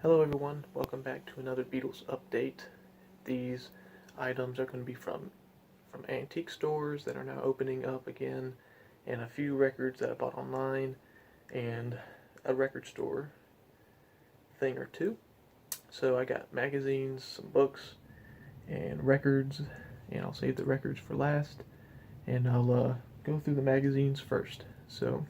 Hello everyone, welcome back to another Beatles update. These items are going to be from antique stores that are now opening up again, and a few records that I bought online, and a record store thing or two. So I got magazines, some books, and records, and I'll save the records for last, and I'll go through the magazines first. So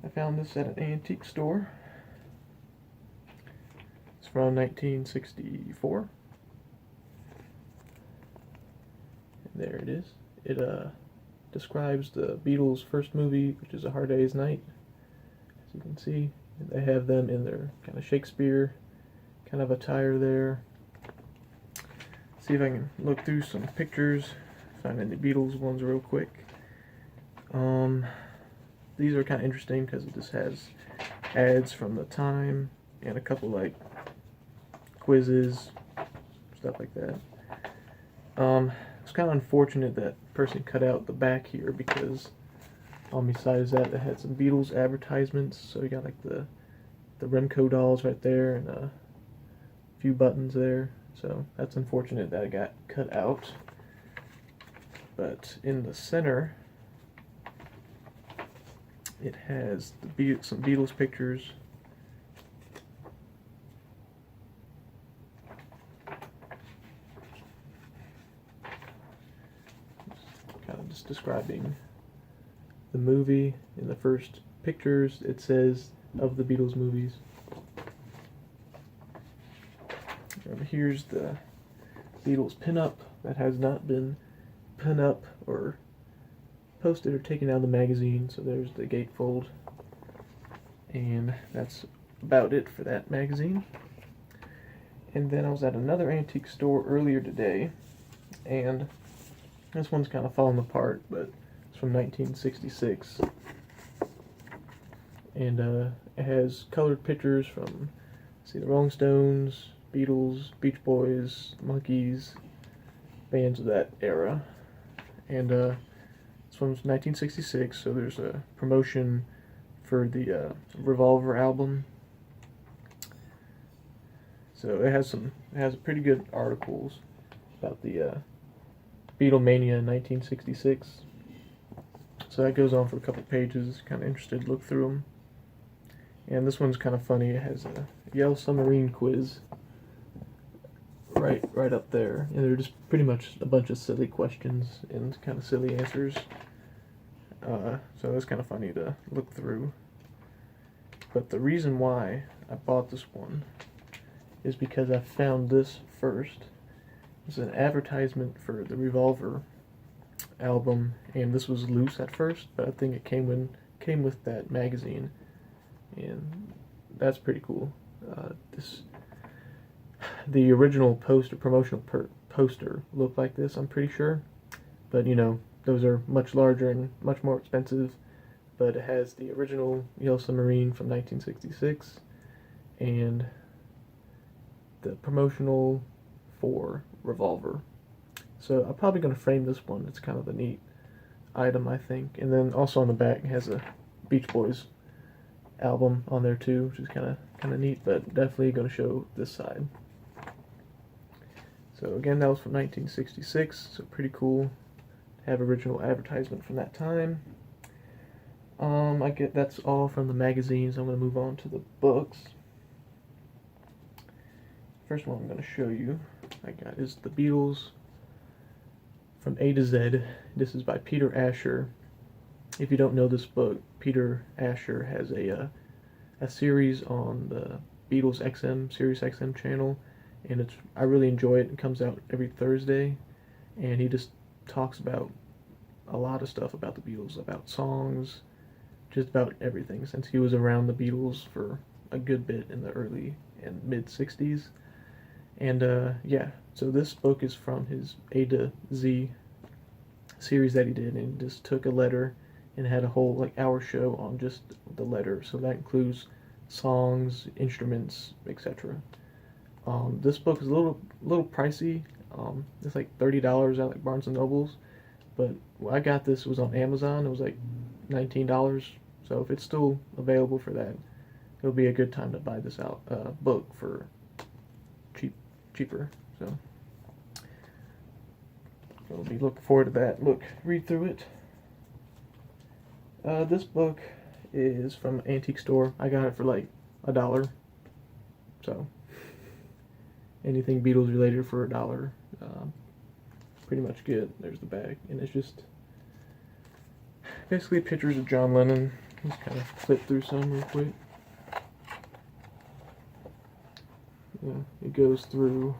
I found this at an antique store. It's from 1964. And there it is. It describes the Beatles' first movie, which is A Hard Day's Night. As you can see, they have them in their kind of Shakespeare kind of attire there. See if I can look through some pictures, find any Beatles ones real quick. These are kind of interesting because it just has ads from the time and a couple like quizzes, stuff like that. It's kind of unfortunate that person cut out the back here because besides that it had some Beatles advertisements. So you got like the Remco dolls right there and a few buttons there. So that's unfortunate that it got cut out. But in the center, it has some Beatles pictures. Kind of just describing the movie. In the first pictures, it says of the Beatles movies. And here's the Beatles pinup that has not been pin up or posted or taken out of the magazine. So there's the gatefold, and that's about it for that magazine. And then I was at another antique store earlier today, and this one's kind of falling apart, but it's from 1966, and it has colored pictures from, see, the Rolling Stones, Beatles, Beach Boys, Monkees, bands of that era. And it's from 1966, so there's a promotion for the Revolver album. So it has pretty good articles about the Beatlemania in 1966. So that goes on for a couple pages. Kind of interested to look through them. And this one's kind of funny. It has a Yellow Submarine quiz right up there, and they're just pretty much a bunch of silly questions and kind of silly answers. So it's kind of funny to look through. But the reason why I bought this one is because I found this first. It's an advertisement for the Revolver album, and this was loose at first, but I think it came with that magazine, and that's pretty cool. The original promotional poster looked like this, I'm pretty sure, but you know, those are much larger and much more expensive. But it has the original Yellow Submarine from 1966 and the promotional for Revolver. So I'm probably going to frame this one. It's kind of a neat item, I think. And then also on the back it has a Beach Boys album on there too, which is kind of neat, but definitely going to show this side. So again, that was from 1966, so pretty cool to have original advertisement from that time. That's all from the magazines. I'm going to move on to the books. First one I'm going to show you I got is The Beatles from A to Z. This is by Peter Asher. If you don't know this book, Peter Asher has a series on the Beatles Sirius XM channel, and I really enjoy it. It comes out every Thursday, and he just talks about a lot of stuff about the Beatles, about songs, just about everything, since he was around the Beatles for a good bit in the early and mid 60s. And yeah, so this book is from his A to Z series that he did, and he just took a letter and had a whole like hour show on just the letter. So that includes songs, instruments, etc. This book is a little pricey. It's like $30 at like Barnes and Nobles, but when I got this, it was on Amazon. It was like $19. So if it's still available for that, it'll be a good time to buy this out book for cheaper. So I'll be looking forward to that. Read through it. This book is from an antique store. I got it for like $1. So anything Beatles related for $1, pretty much good. There's the bag, and it's just basically pictures of John Lennon. Just kind of flip through some real quick. Yeah, it goes through,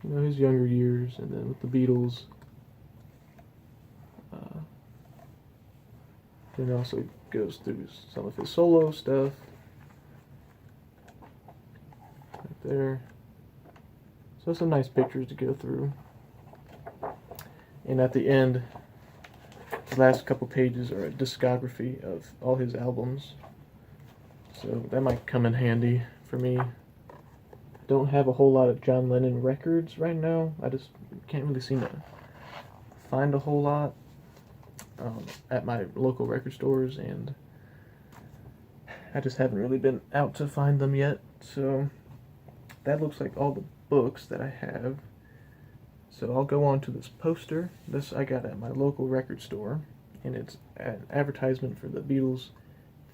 his younger years, and then with the Beatles. Then also goes through some of his solo stuff. Right there. So some nice pictures to go through. And at the end, the last couple pages are a discography of all his albums. So that might come in handy for me. Don't have a whole lot of John Lennon records right now. I just can't really seem to find a whole lot at my local record stores, and I just haven't really been out to find them yet. So that looks like all the books that I have. So I'll go on to this poster. This I got at my local record store, and it's an advertisement for the Beatles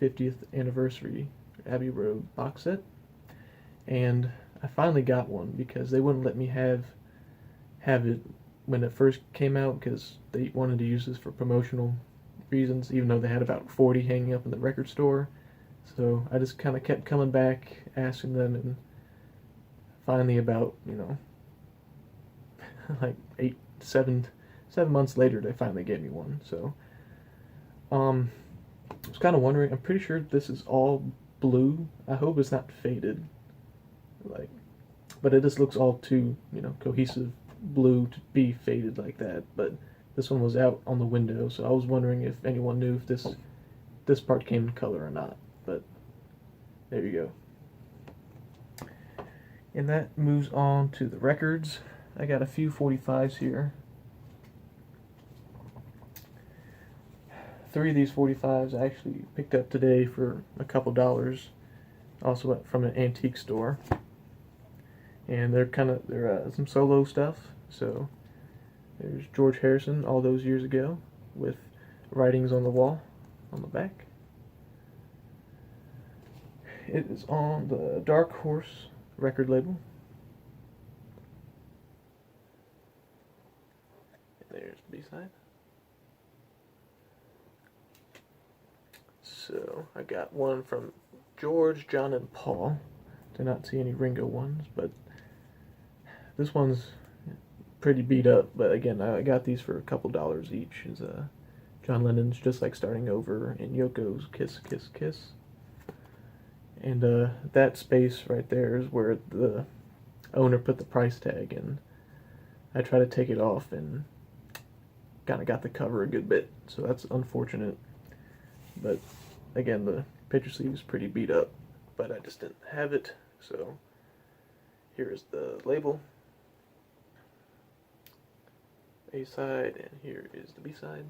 50th anniversary Abbey Road box set. And I finally got one because they wouldn't let me have it when it first came out, because they wanted to use this for promotional reasons, even though they had about 40 hanging up in the record store. So I just kind of kept coming back, asking them, and finally about, like 7 months later, they finally gave me one. So I was kind of wondering, I'm pretty sure this is all blue. I hope it's not faded, but it just looks all too, cohesive blue to be faded like that. But this one was out on the window, so I was wondering if anyone knew if this part came in color or not. But there you go. And that moves on to the records. I got a few 45s here. 3 of these 45s I actually picked up today for a couple dollars, also from an antique store. And they're some solo stuff. So there's George Harrison all those years ago with writings on the wall on the back. It is on the Dark Horse record label. There's the B-side. So I got one from George, John, and Paul. Did not see any Ringo ones, but this one's pretty beat up. But again, I got these for a couple dollars each. Is John Lennon's Just Like Starting Over, and Yoko's Kiss, Kiss, Kiss. And that space right there is where the owner put the price tag, and I tried to take it off and kind of got the cover a good bit, so that's unfortunate. But again, the picture sleeve is pretty beat up, but I just didn't have it. So here is the label, A side, and here is the B side.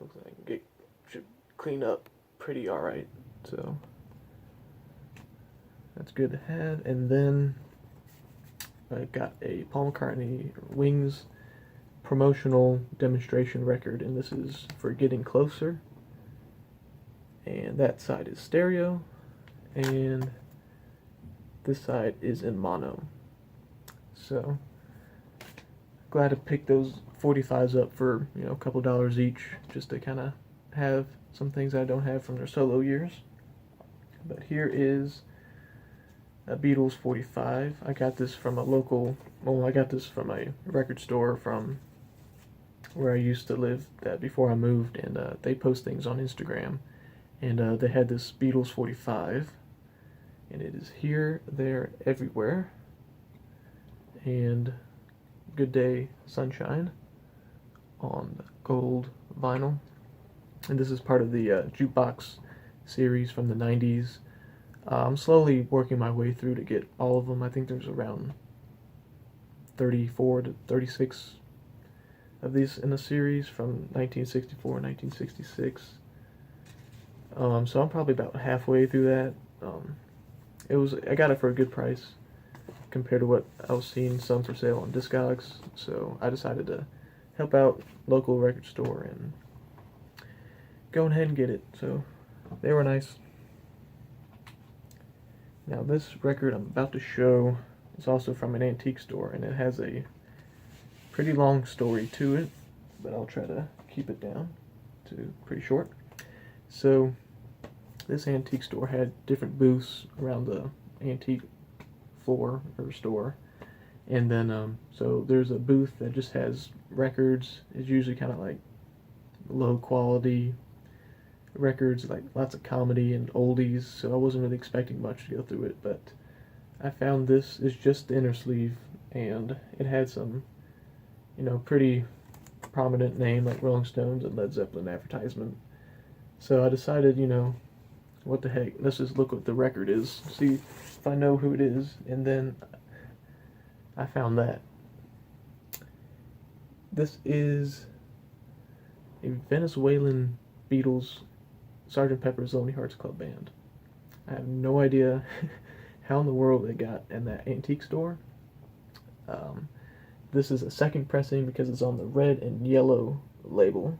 Looks like I should clean up pretty alright, so that's good to have. And then I got a Paul McCartney Wings promotional demonstration record, and this is for Getting Closer, and that side is stereo, and this side is in mono. So glad to pick those 45s up for a couple dollars each, just to kind of have some things I don't have from their solo years. But here is a Beatles 45. I got this from I got this from a record store from where I used to live before I moved, and they post things on Instagram, and they had this Beatles 45, and it is here, there, everywhere, and Good Day, Sunshine on gold vinyl. And this is part of the jukebox series from the 90s. I'm slowly working my way through to get all of them. I think there's around 34 to 36 of these in the series from 1964 and 1966. So I'm probably about halfway through that. I got it for a good price compared to what I was seeing some for sale on Discogs. So I decided to help out local record store and go ahead and get it. So they were nice. Now this record I'm about to show is also from an antique store, and it has a pretty long story to it, but I'll try to keep it down to pretty short. So this antique store had different booths around the antique floor or store, and then so there's a booth that just has records. It's usually kind of like low quality records, like lots of comedy and oldies, so I wasn't really expecting much to go through it, but I found this is just the inner sleeve, and it had some, pretty prominent name like Rolling Stones and Led Zeppelin advertisement. So I decided, what the heck, let's just look what the record is, see if I know who it is, and then I found that. This is a Venezuelan Beatles Sgt. Pepper's Lonely Hearts Club Band. I have no idea how in the world it got in that antique store. This is a second pressing because it's on the red and yellow label.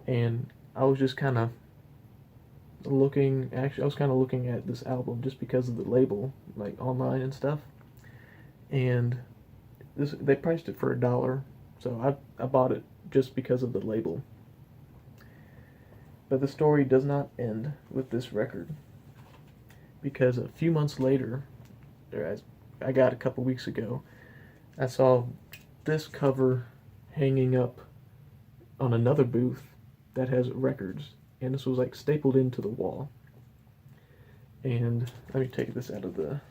And I was just kind of looking at this album just because of the label, like online and stuff. And they priced it for $1, so I bought it just because of the label. But the story does not end with this record, because a few months later, or as I got a couple weeks ago, I saw this cover hanging up on another booth that has records, and this was like stapled into the wall. And let me take this out of the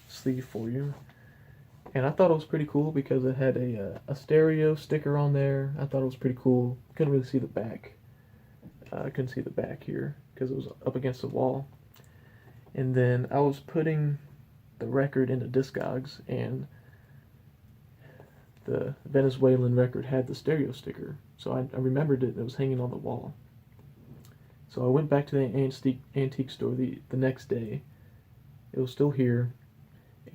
sleeve for you. And I thought it was pretty cool because it had a stereo sticker on there. I thought it was pretty cool. Couldn't really see the back. I couldn't see the back here because it was up against the wall. And then I was putting the record into Discogs, and the Venezuelan record had the stereo sticker. So I remembered it, and it was hanging on the wall. So I went back to the antique store the next day. It was still here,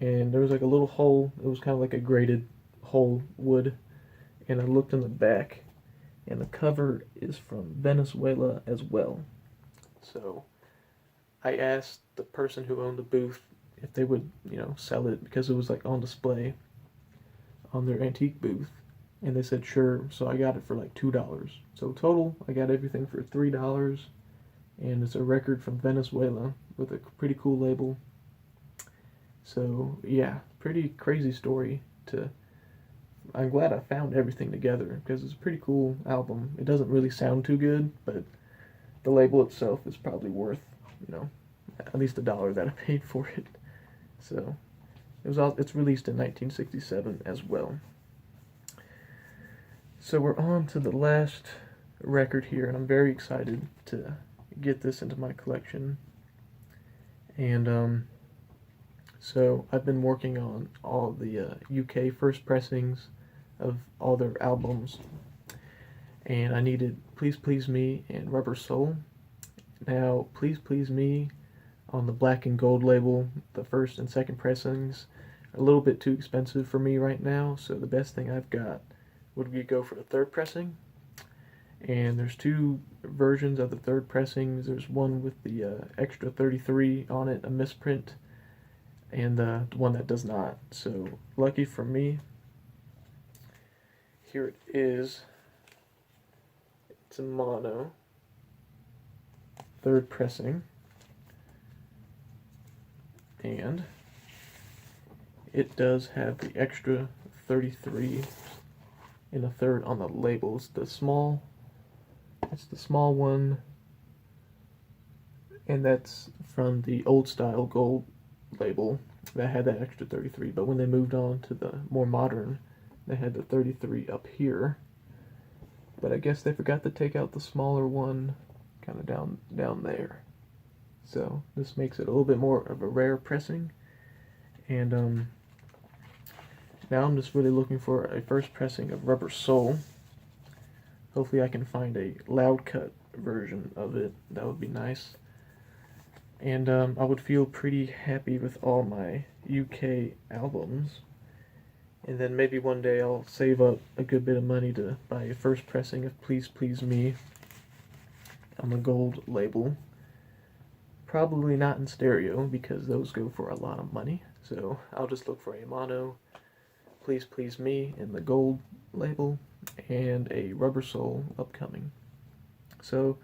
and there was like a little hole. It was kind of like a grated hole wood, and I looked in the back, and the cover is from Venezuela as well. So I asked the person who owned the booth if they would, sell it, because it was like on display on their antique booth, and they said sure. So I got it for like $2. So total, I got everything for $3, and it's a record from Venezuela with a pretty cool label. So yeah, pretty crazy story to. I'm glad I found everything together because it's a pretty cool album. It doesn't really sound too good, but the label itself is probably worth, at least $1 that I paid for it. So it's released in 1967 as well. So we're on to the last record here, and I'm very excited to get this into my collection. And so I've been working on all the UK first pressings of all their albums, and I needed Please Please Me and Rubber Soul. Now, Please Please Me on the black and gold label, the first and second pressings, are a little bit too expensive for me right now, so the best thing I've got would be go for the third pressing. And there's two versions of the third pressings. There's one with the extra 33 on it, a misprint, and the one that does not. So lucky for me, here it is. It's a mono third pressing, and it does have the extra 33 in a third on the labels. It's the small one, and that's from the old style gold label that had that extra 33, but when they moved on to the more modern, they had the 33 up here, but I guess they forgot to take out the smaller one kind of down there. So this makes it a little bit more of a rare pressing, and now I'm just really looking for a first pressing of Rubber Soul. Hopefully I can find a loud cut version of it. That would be nice. And I would feel pretty happy with all my UK albums. And then maybe one day I'll save up a good bit of money to buy a first pressing of Please Please Me on the gold label. Probably not in stereo because those go for a lot of money. So I'll just look for a mono Please Please Me in the gold label and a Rubber Soul upcoming. So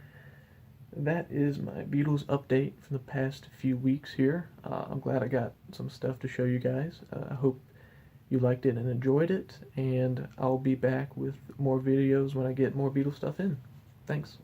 that is my Beatles update from the past few weeks here. I'm glad I got some stuff to show you guys. I hope you liked it and enjoyed it, and I'll be back with more videos when I get more Beatles stuff in. Thanks.